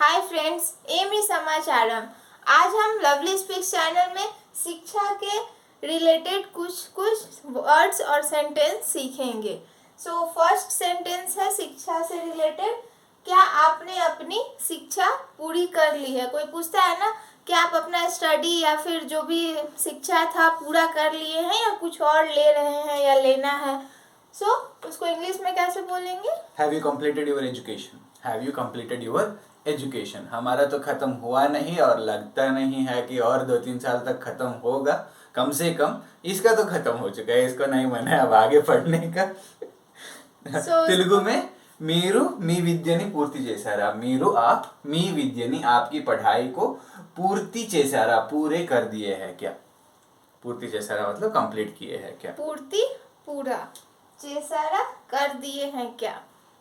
Hi friends, Amy समाचारम। आज हम lovely speaks channel में शिक्षा के रिलेटेड कुछ वर्ड्स और सेंटेंस सीखेंगे। सो फर्स्ट सेंटेंस है शिक्षा से रिलेटेड। क्या आपने अपनी शिक्षा पूरी कर ली है? कोई पूछता है ना कि आप अपना स्टडी या फिर जो भी शिक्षा था पूरा कर लिए हैं या कुछ और ले रहे हैं या लेना है। उसको इंग्लिश में कैसे बोलेंगे? Have you completed your education? Have you completed your education? हमारा तो खत्म हुआ नहीं और लगता नहीं है कि और 2-3 साल तक खत्म होगा। कम से कम इसका तो खत्म हो चुका है, इसको नहीं मन है अब आगे पढ़ने का। तेलुगु में మీరు మీ విద్యని పూర్తి చేశారా? మీరు आप మీ విద్యని आपकी पढ़ाई को पूर्ति చేశారా? पूरे कर दिए हैं क्या? पूर्ति చేశారా मतलब कंप्लीट किए हैं क्या? पूर्ति पूरा, चेसारा कर दिए हैं क्या?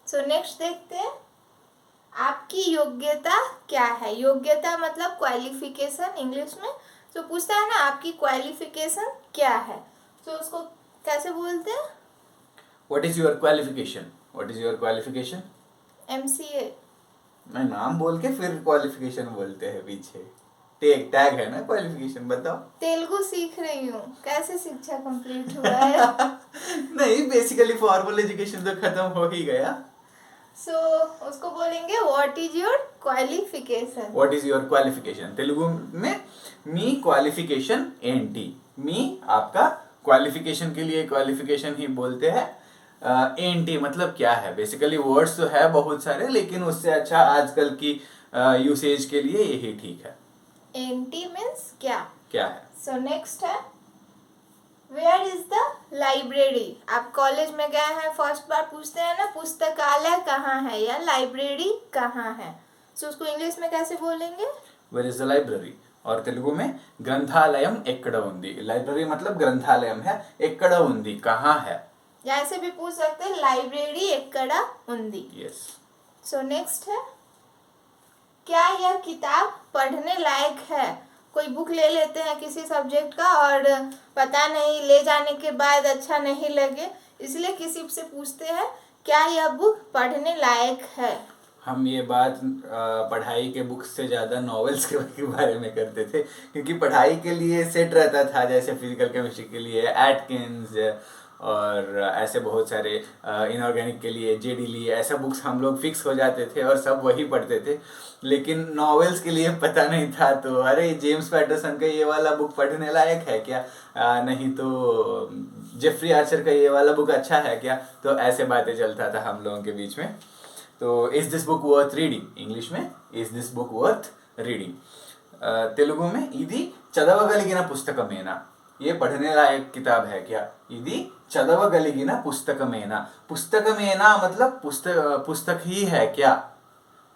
सो नेक्स्ट देखते हैं, आपकी योग्यता क्या है? योग्यता मतलब क्वालिफिकेशन इंग्लिश में। तो पूछता है ना आपकी क्वालिफिकेशन क्या है, तो उसको कैसे बोलते हैं? What is your qualification? What is your qualification? MCA। मैं नाम बोल के फिर क्वालिफिकेशन बोलते हैं पीछे। टैग है ना क्वालिफिकेशन, बताओ। तेलुगु सीख रही हूँ, कैसे शिक्षा कंप्लीट हुआ है? नहीं, बेसिकली फॉर्मल एजुकेशन तो खत्म हो ही गया। उसको बोलेंगे what is your qualification. What is your qualification Telugu में मी क्वालिफिकेशन एंटी। मी आपका क्वालिफिकेशन के लिए क्वालिफिकेशन ही बोलते हैं। एंटी मतलब क्या है? बेसिकली वर्ड्स तो है बहुत सारे, लेकिन उससे अच्छा आजकल की यूसेज के लिए यही ठीक है। एंटी मीन्स क्या है? सो नेक्स्ट है, वेयर इज द लाइब्रेरी? आप कॉलेज में गए हैं, फर्स्ट बार पूछते हैं ना पुस्तकालय कहाँ है या लाइब्रेरी कहाँ है। उसको इंग्लिश में कैसे बोलेंगे? Where is the library. और तेलुगु में ग्रंथालयम एक्कड़ उंदी। लाइब्रेरी मतलब ग्रंथालयम है, एक्कड़ उंदी कहाँ है। या ऐसे भी पूछ सकते हैं लाइब्रेरी एक्कड़ उंदी। यस। सो नेक्स्ट है, क्या यह किताब पढ़ने लायक है? कोई बुक ले लेते हैं किसी सब्जेक्ट का और पता नहीं ले जाने के बाद अच्छा नहीं लगे, इसलिए किसी से पूछते हैं क्या यह बुक पढ़ने लायक है। हम ये बात पढ़ाई के बुक्स से ज़्यादा नॉवेल्स के बारे में करते थे, क्योंकि पढ़ाई के लिए सेट रहता था, जैसे फिजिकल केमिस्ट्री के लिए एटकिंस और ऐसे बहुत सारे इनऑर्गेनिक के लिए जेडी लिए, ऐसा बुक्स हम लोग फिक्स हो जाते थे और सब वही पढ़ते थे। लेकिन नॉवेल्स के लिए पता नहीं था, तो अरे जेम्स पैटरसन का ये वाला बुक पढ़ने लायक है क्या, नहीं तो जेफरी आर्चर का ये वाला बुक अच्छा है क्या, तो ऐसे बातें चलता था हम लोगों के बीच में। तो is this book worth reading? English में is this book worth reading. Telugu में इदी चदवगलिगिन पुस्तकमेना? ये पढ़ने लायक किताब है क्या? इदी चदवगलिगिन पुस्तकमेना। पुस्तकमेना मतलब पुस्तक ही है क्या?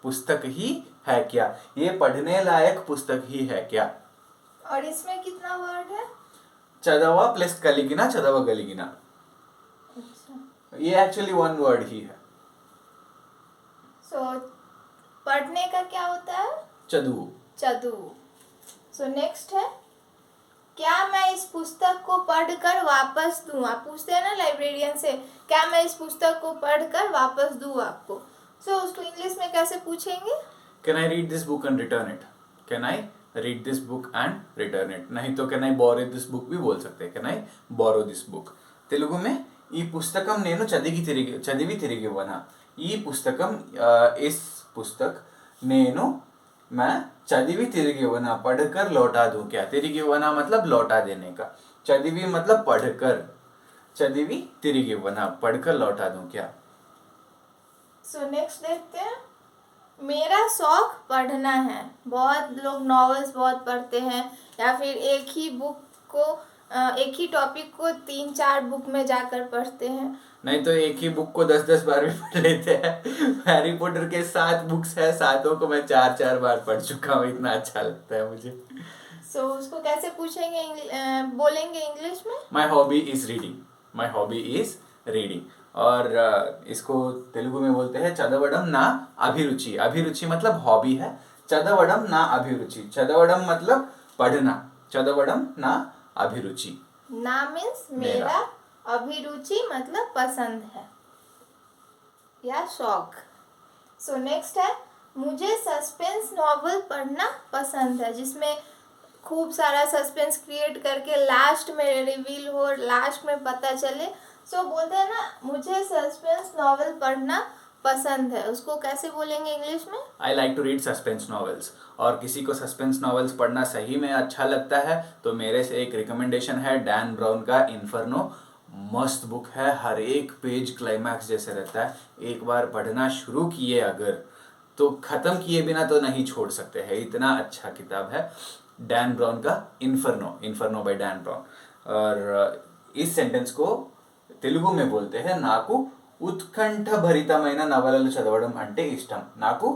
पुस्तक ही है क्या? ये पढ़ने लायक पुस्तक ही है क्या? और इसमें कितना वर्ड है? चदवा प्लस गलिगिना, चदवगलिगिना। अच्छा। ये एक्चुअली वन वर्ड ही है। पढ़ने का क्या होता है? चदु। नेक्स्ट है, क्या मैं इस पुस्तक को पढ़कर वापस दूं? आप पूछते हैं ना लाइब्रेरियन से, क्या मैं इस पुस्तक को पढ़कर वापस दूं आपको। उसको इंग्लिश में कैसे पूछेंगे? Can I read this book and return it? Can I read this book and return it? नहीं तो can I borrow this book भी बोल सकते हैं। Can I borrow this book. Telugu में ఈ పుస్తకం నేను చదివి తిరిగి ఇవ్వనా? ఈ పుస్తకం इस पुस्तक నేను मैं चदिवी तिरिगी इव्वना, पढ़कर लौटा दूं क्या? तिरिगी इव्वना मतलब लौटा देने का, चदिवी मतलब पढ़कर, चदिवी तिरिगी इव्वना पढ़कर लौटा दूं क्या। नेक्स्ट देखते हैं, मेरा शौक पढ़ना है। बहुत लोग नॉवेल्स बहुत पढ़ते हैं या फिर एक ही बुक को एक ही टॉपिक को 3-4 बुक में जाकर पढ़ते हैं। नहीं तो एक ही बुक को 10-10 बार भी पढ़ लेते हैं। हैरी पॉटर के 7 बुक्स है, 7 को मैं 4-4 बार पढ़ चुका हूँ, इतना अच्छा लगता है मुझे। उसको कैसे पूछेंगे बोलेंगे इंग्लिश में? My hobby is reading. My hobby is reading. और इसको तेलुगु में बोलते हैं चदवडम ना अभिरुचि। अभिरुचि मतलब हॉबी है, चदवडम ना अभिरुचि। चदवडम मतलब पढ़ना, चदवडम ना अभिरुचि। ना मीन्स मेरा, अभिरुचि मतलब पसंद है या शौक। नेक्स्ट है, मुझे सस्पेंस नॉवल पढ़ना पसंद है, जिसमें खूब सारा सस्पेंस क्रिएट करके लास्ट में रिवील हो, लास्ट में पता चले। सो बोलते हैं ना, मुझे सस्पेंस नॉवल पढ़ना पसंद है, उसको कैसे बोलेंगे इंग्लिश में? I like to read suspense novels. और किसी को सस्पेंस नॉवेल्स पढ़ना सही में अच्छा लगता है तो मेरे से एक रिकमेंडेशन है, डैन ब्राउन का इन्फर्नो। मस्त बुक है, हर एक पेज क्लाइमैक्स जैसे रहता है। एक बार पढ़ना शुरू किए अगर तो खत्म किए बिना तो नहीं छोड़ सकते हैं, इतना अच्छा किताब है डैन ब्राउन का Inferno. Inferno by Dan Brown. और इस सेंटेंस को తెలుగు में बोलते हैं, నాకు ఉత్కంఠభరితమైన నవలలు చదవడం అంటే ఇష్టం। నాకు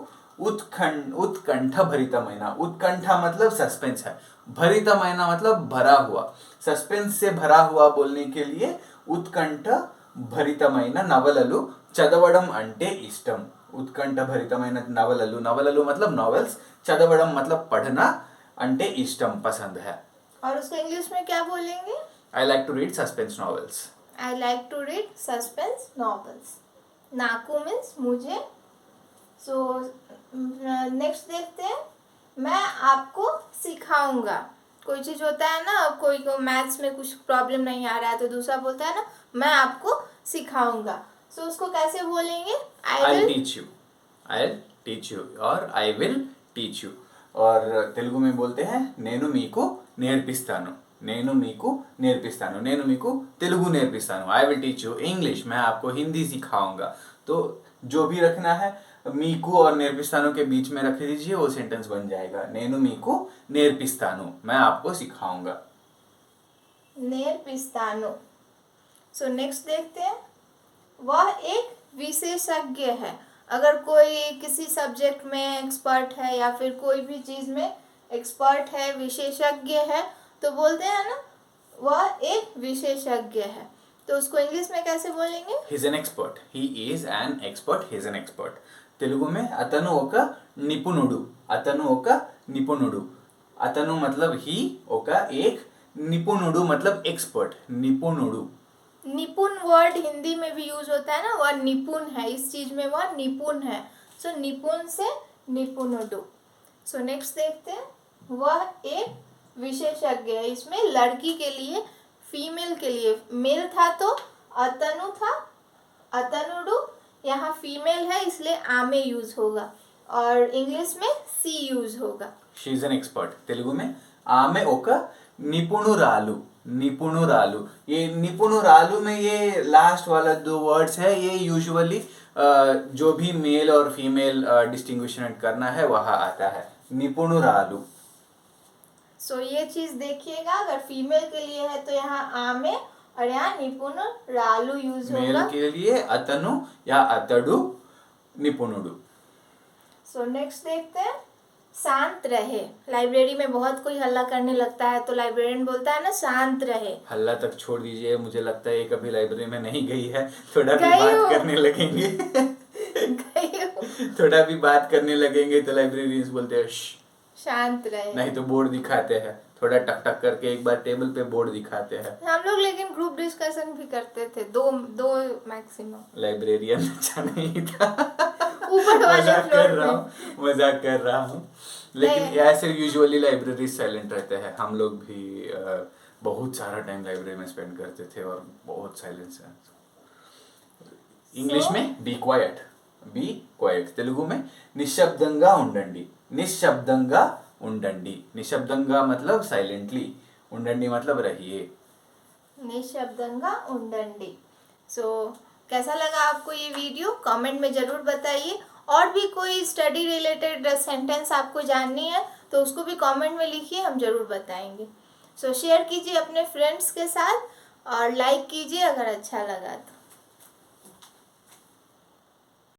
उत्कंठभरितమైన, उत्कंठा मतलब सस्पेंस है, भरितమైన मतलब भरा हुआ, सस्पेंस से भरा हुआ बोलने के लिए उत्कंठभरितమైన నవలలు చదవడం అంటే ఇష్టం। उत्कंठभरितమైన నవలలు, నవలలు मतलब नॉवेल्स, చదవడం मतलब पढ़ना, అంటే ఇష్టం पसंद है। और उसको इंग्लिश में क्या बोलेंगे? I like to read suspense novels. I like to read suspense novels. नाकू मीन्स मुझे। सो नेक्स्ट देखते हैं, मैं आपको सिखाऊंगा। कोई चीज़ होता है ना, कोई को मैथ्स में कुछ प्रॉब्लम नहीं आ रहा है तो दूसरा बोलता है ना, मैं आपको सिखाऊंगा। सो उसको कैसे बोलेंगे? I teach you, I teach you और आई विल टीच यू। और तेलुगु में बोलते हैं నేను మీకు నేర్పిస్తాను, నేను మీకు నేర్పిస్తాను, నేను మీకు तेलुगु నేర్పిస్తాను। I will teach you English, मैं आपको हिंदी सिखाऊंगा। तो जो भी रखना है मीकू और నేర్పిస్తాను के बीच में रख दीजिए, वो सेंटेंस बन जाएगा నేను మీకు నేర్పిస్తాను, मैं आपको सिखाऊंगा। నేర్పిస్తాను। सो नेक्स्ट देखते हैं, वह एक विशेषज्ञ है। अगर कोई किसी सब्जेक्ट में एक्सपर्ट है या फिर कोई भी चीज़ में एक्सपर्ट है, विशेषज्ञ है, तो बोलते हैं ना, वह एक विशेषज्ञ है। तो उसको इंग्लिश में कैसे बोलेंगे? He is an expert, he is an expert, he is an expert. Telugu में అతను ఒక నిపుణుడు, అతను ఒక నిపుణుడు। అతను मतलब ही, ఒక एक, నిపుణుడు मतलब एक्सपर्ट, निपुणुडु। निपुण वर्ड हिंदी में भी यूज होता है ना, वह निपुण है, इस चीज में वह निपुण है। सो निपुण से निपुणुडु। सो नेक्स्ट देखते हैं, वह एक विशेषज्ञ है। इसमें लड़की के लिए, फीमेल के लिए, मेल था तो अतनु था, अतनुडु। यहाँ फीमेल है इसलिए आमे यूज होगा और इंग्लिश में सी यूज होगा। She is an expert. Telugu में ఆమె ఒక నిపుణురాలు, निपुणुरालु। ये निपुणुरालु में ये लास्ट वाला 2 वर्ड्स है, ये यूजुअली जो भी मेल और फीमेल डिस्टिंग्विशमेंट करना है वहाँ आता है, निपुणुरालु। सो ये चीज देखिएगा, अगर फीमेल के लिए है तो यहाँ आमे और यहाँ निपुणुरालु यूज होगा। मेल के लिए अतनु या अतडु, निपुणुडु। सो नेक्स्ट देखते हैं, शांत रहे। लाइब्रेरी में बहुत कोई हल्ला करने लगता है तो लाइब्रेरियन बोलता है ना, शांत रहे। हल्ला तक छोड़ दीजिए, मुझे लगता है ये कभी लाइब्रेरी में नहीं गई है। थोड़ा भी बात करने लगेंगे थोड़ा भी बात करने लगेंगे तो लाइब्रेरियंस बोलते हैं शांत रहे, नहीं तो बोर्ड दिखाते हैं, थोड़ा टक टक करके एक बार टेबल पे बोर्ड दिखाते हैं। हम लोग लेकिन ग्रुप डिस्कशन भी करते थे, दो मैक्सिमम। लाइब्रेरियन अच्छा नहीं था ऊपर वाले मजाक फ्लोर कर रहा हूँ, मजाक कर रहा हूँ। लेकिन ऐसे यूजुअली लाइब्रेरी साइलेंट रहते हैं। हम लोग भी बहुत सारा टाइम लाइब्रेरी में स्पेंड करते थे और बहुत साइलेंस है। इंग्लिश में be quiet, be quiet. Telugu में నిశ్శబ్దంగా ఉండండి, నిశ్శబ్దంగా ఉండండి। నిశ్శబ్దంగా मतलब साइलेंटली, ఉండండి मतलब रहिए। निशब्दंगा उंडंडी। सो कैसा लगा आपको ये वीडियो, कमेंट में ज़रूर बताइए। और भी कोई स्टडी रिलेटेड सेंटेंस आपको जाननी है तो उसको भी कमेंट में लिखिए, हम ज़रूर बताएंगे। सो शेयर कीजिए अपने फ्रेंड्स के साथ और लाइक कीजिए अगर अच्छा लगा तो।